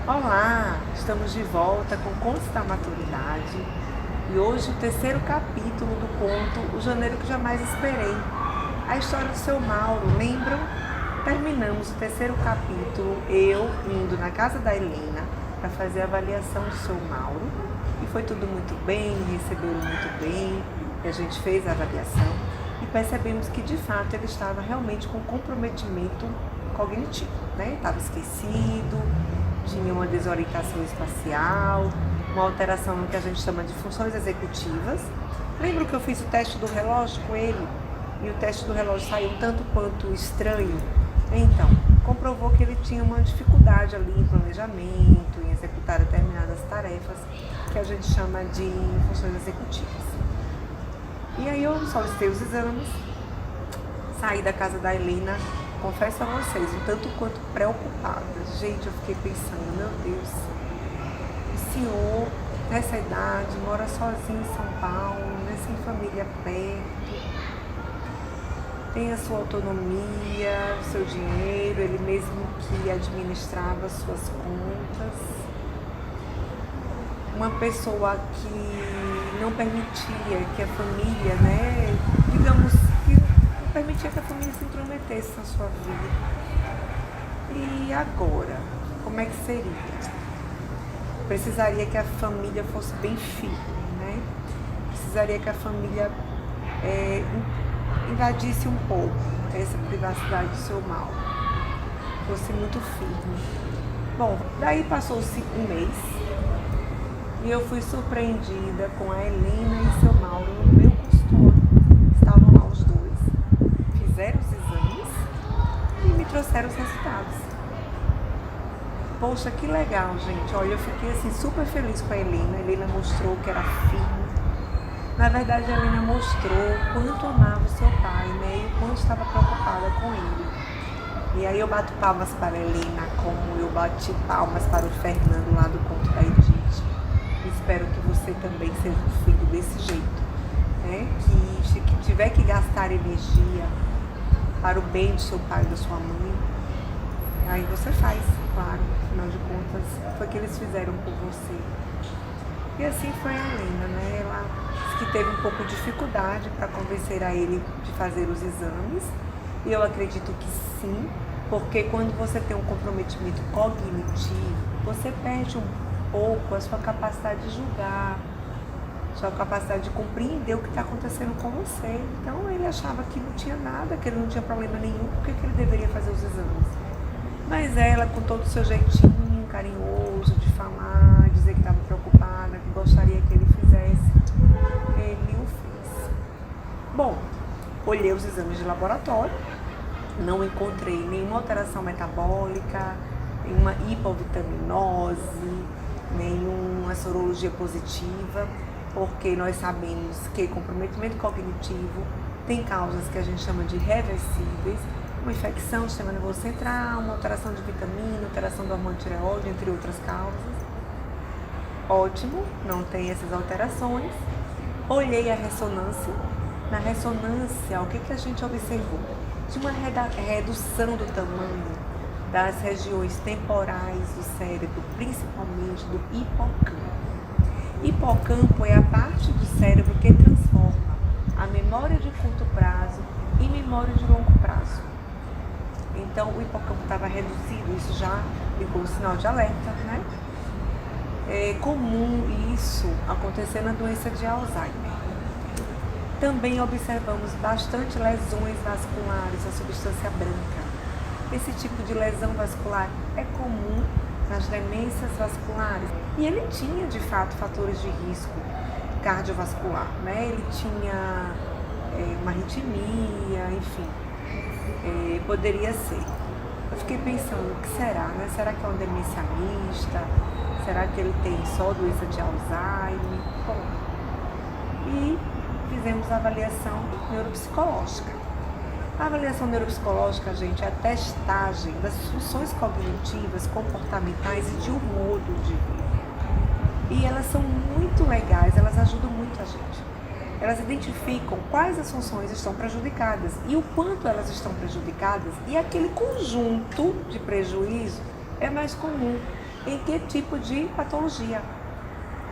Olá, estamos de volta com Contos da Maturidade e hoje o terceiro capítulo do conto O Janeiro que Jamais Esperei. A história do seu Mauro, lembram? Terminamos o terceiro capítulo, eu indo na casa da Helena para fazer a avaliação do seu Mauro e foi tudo muito bem, me receberam muito bem, e a gente fez a avaliação e percebemos que de fato ele estava realmente com comprometimento cognitivo, né? Estava esquecido, tinha uma desorientação espacial, uma alteração no que a gente chama de funções executivas. Lembro que eu fiz o teste do relógio com ele e o teste do relógio saiu um tanto quanto estranho. Então, comprovou que ele tinha uma dificuldade ali em planejamento, em executar determinadas tarefas que a gente chama de funções executivas. E aí eu solicitei os exames, saí da casa da Helena, confesso a vocês, um tanto quanto preocupada. Gente, eu fiquei pensando, meu Deus, o senhor, nessa idade, mora sozinho em São Paulo, né, sem família perto, tem a sua autonomia, o seu dinheiro, ele mesmo que administrava as suas contas. Uma pessoa que não permitia que a família, né, digamos, que não permitia que a família se intrometesse na sua vida. E agora, como é que seria? Precisaria que a família fosse bem firme, né? Precisaria que a família invadisse um pouco essa privacidade do seu mal, fosse muito firme. Bom, daí passou-se um mês e eu fui surpreendida com a Helena e seu Mauro no meu consultório. Estavam lá os dois, fizeram os exames e me trouxeram os resultados. Poxa, que legal, gente. Olha, eu fiquei assim super feliz com a Helena. A Helena mostrou que era firme. Na verdade, a Helena mostrou quanto amava o seu pai, né? E quanto estava preocupada com ele. E aí eu bato palmas para a Helena, como eu bati palmas para o Fernando lá do Conto da Edith. Espero que você também seja um filho desse jeito, né? Que tiver que gastar energia para o bem do seu pai e da sua mãe, aí você faz, claro, afinal de contas, foi o que eles fizeram por você. E assim foi a Helena, né? Ela disse que teve um pouco de dificuldade para convencer a ele de fazer os exames. E eu acredito que sim, porque quando você tem um comprometimento cognitivo, você perde um pouco a sua capacidade de julgar, sua capacidade de compreender o que está acontecendo com você. Então ele achava que não tinha nada, que ele não tinha problema nenhum, por que ele deveria fazer os exames? Mas ela, com todo o seu jeitinho carinhoso de falar, dizer que estava preocupada, que gostaria que ele fizesse, ele o fez. Bom, olhei os exames de laboratório, não encontrei nenhuma alteração metabólica, nenhuma hipovitaminose, nenhuma sorologia positiva, porque nós sabemos que comprometimento cognitivo tem causas que a gente chama de reversíveis, uma infecção do sistema nervoso central, uma alteração de vitamina, alteração do hormônio tireoide, entre outras causas. Ótimo, não tem essas alterações. Olhei a ressonância. Na ressonância, o que a gente observou? Tinha uma redução do tamanho das regiões temporais do cérebro, principalmente do hipocampo. Hipocampo é a parte do cérebro que transforma a memória de curto prazo em memória de longo prazo. Então, o hipocampo estava reduzido, isso já ligou o sinal de alerta, né? É comum isso acontecer na doença de Alzheimer. Também observamos bastante lesões vasculares, a substância branca. Esse tipo de lesão vascular é comum nas demências vasculares. E ele tinha, de fato, fatores de risco cardiovascular, né? Ele tinha uma arritmia, enfim. Poderia ser. Eu fiquei pensando, o que será, né? Será que é uma demência mista? Será que ele tem só doença de Alzheimer? Bom, e fizemos a avaliação neuropsicológica. A avaliação neuropsicológica, gente, é a testagem das funções cognitivas, comportamentais e de um modo de vida. E elas são muito legais, elas ajudam muito a gente. Elas identificam quais as funções estão prejudicadas e o quanto elas estão prejudicadas, e aquele conjunto de prejuízo é mais comum. em que tipo de patologia.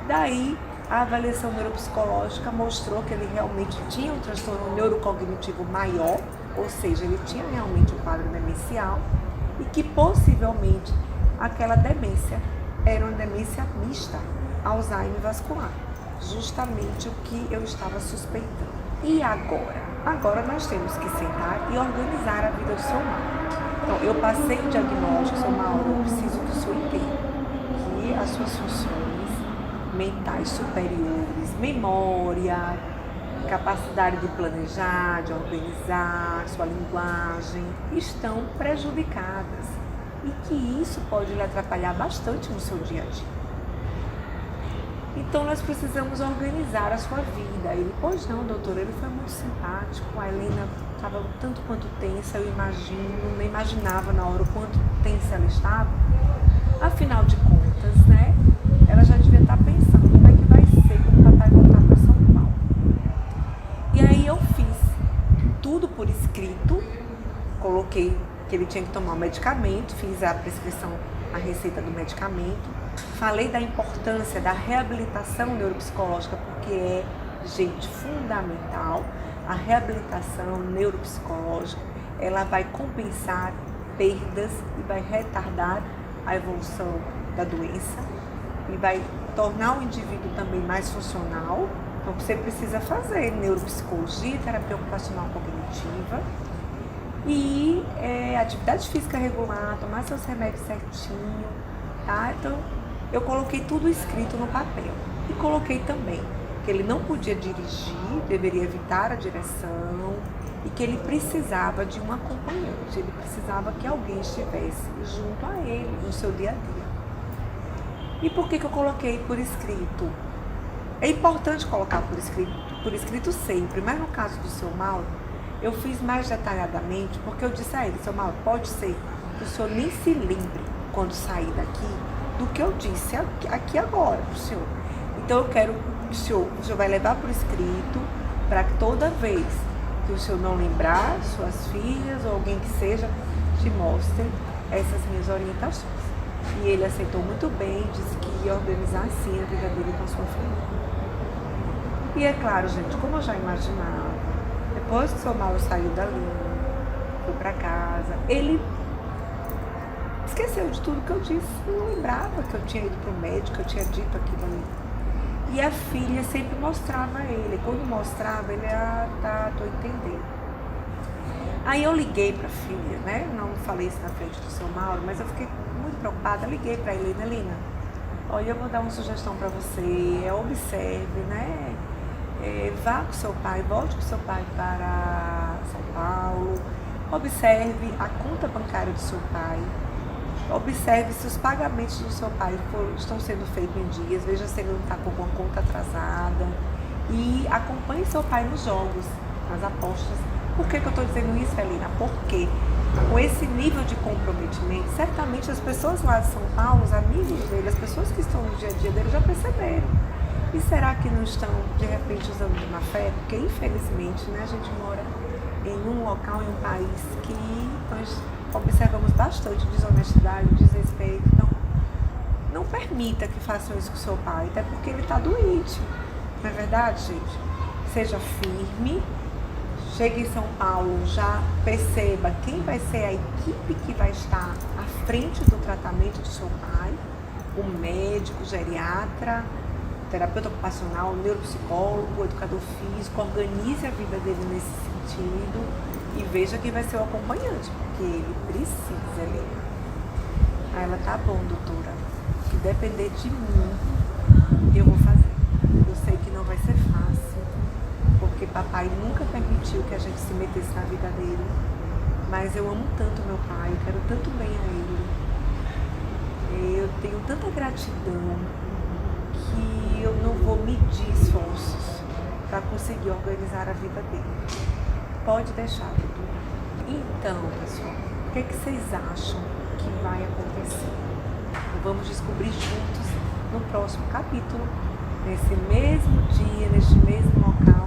Daí, a avaliação neuropsicológica mostrou que ele realmente tinha um transtorno neurocognitivo maior, ou seja, ele tinha realmente um quadro demencial e que possivelmente aquela demência era uma demência mista, Alzheimer vascular, justamente o que eu estava suspeitando. E agora? Agora nós temos que sentar e organizar a vida do seu Mauro. Então, eu passei o diagnóstico, seu Mauro, eu preciso que o senhor entenda que as suas funções mentais superiores, memória, capacidade de planejar, de organizar, sua linguagem, estão prejudicadas e que isso pode lhe atrapalhar bastante no seu dia a dia. Então nós precisamos organizar a sua vida. Ele, pois não, doutora, ele foi muito simpático, a Helena estava tanto quanto tensa, eu imagino, nem imaginava na hora o quanto tensa ela estava. Afinal de contas, né, ela já devia estar pensando como é que vai ser quando o papai voltar para São Paulo. E aí eu fiz tudo por escrito, coloquei que ele tinha que tomar o medicamento, fiz a prescrição, a receita do medicamento, falei da importância da reabilitação neuropsicológica, porque é, gente, fundamental. A reabilitação neuropsicológica, ela vai compensar perdas e vai retardar a evolução da doença e vai tornar o indivíduo também mais funcional. Então, você precisa fazer neuropsicologia, terapia ocupacional cognitiva e atividade física regular, tomar seus remédios certinho, tá? Então, eu coloquei tudo escrito no papel e coloquei também que ele não podia dirigir, deveria evitar a direção e que ele precisava de um acompanhante, ele precisava que alguém estivesse junto a ele no seu dia a dia. E por que eu coloquei por escrito? É importante colocar por escrito sempre, mas no caso do seu Mauro, eu fiz mais detalhadamente, porque eu disse a ele, seu Mauro, pode ser que o senhor nem se lembre quando sair daqui do que eu disse aqui agora para o senhor. Então eu quero que o senhor vai levar por escrito, para que toda vez que o senhor não lembrar, suas filhas ou alguém que seja, te mostre essas minhas orientações. E ele aceitou muito bem, disse que ia organizar sim a vida dele com a sua família. E é claro, gente, como eu já imaginava, depois que o seu Mauro saiu dali, foi para casa, ele esqueceu de tudo que eu disse, não lembrava que eu tinha ido para o médico, que eu tinha dito aquilo ali. E a filha sempre mostrava a ele, quando mostrava, ele, tá, tô entendendo. Aí eu liguei para a filha, né, não falei isso na frente do seu Mauro, mas eu fiquei muito preocupada, liguei para a Helena, olha, eu vou dar uma sugestão para você, observe, né, vá com seu pai, volte com seu pai para São Paulo, observe a conta bancária do seu pai, observe se os pagamentos do seu pai estão sendo feitos em dias, veja se ele não está com alguma conta atrasada e acompanhe seu pai nos jogos, nas apostas. Por que eu estou dizendo isso, Helena? Porque com esse nível de comprometimento, certamente as pessoas lá de São Paulo, os amigos dele, as pessoas que estão no dia a dia dele já perceberam. E será que não estão, de repente, usando de má fé? Porque, infelizmente, né, a gente mora em um local, em um país que nós observamos bastante desonestidade, desrespeito. Então, não permita que façam isso com seu pai, até porque ele está doente. Não é verdade, gente? Seja firme, chegue em São Paulo, já perceba quem vai ser a equipe que vai estar à frente do tratamento do seu pai, o médico, o geriatra, o terapeuta ocupacional, o neuropsicólogo, o educador físico. Organize a vida dele nesse sentido e veja quem vai ser o acompanhante, porque ele precisa, Helena. Aí ela, tá bom, doutora, se depender de mim, eu vou fazer. Eu sei que não vai ser fácil, porque papai nunca permitiu que a gente se metesse na vida dele, mas eu amo tanto meu pai, eu quero tanto bem a ele, eu tenho tanta gratidão que eu não vou medir esforços para conseguir organizar a vida dele. Pode deixar, doutora. Então, pessoal, o que vocês acham que vai acontecer? Vamos descobrir juntos no próximo capítulo, nesse mesmo dia, neste mesmo local.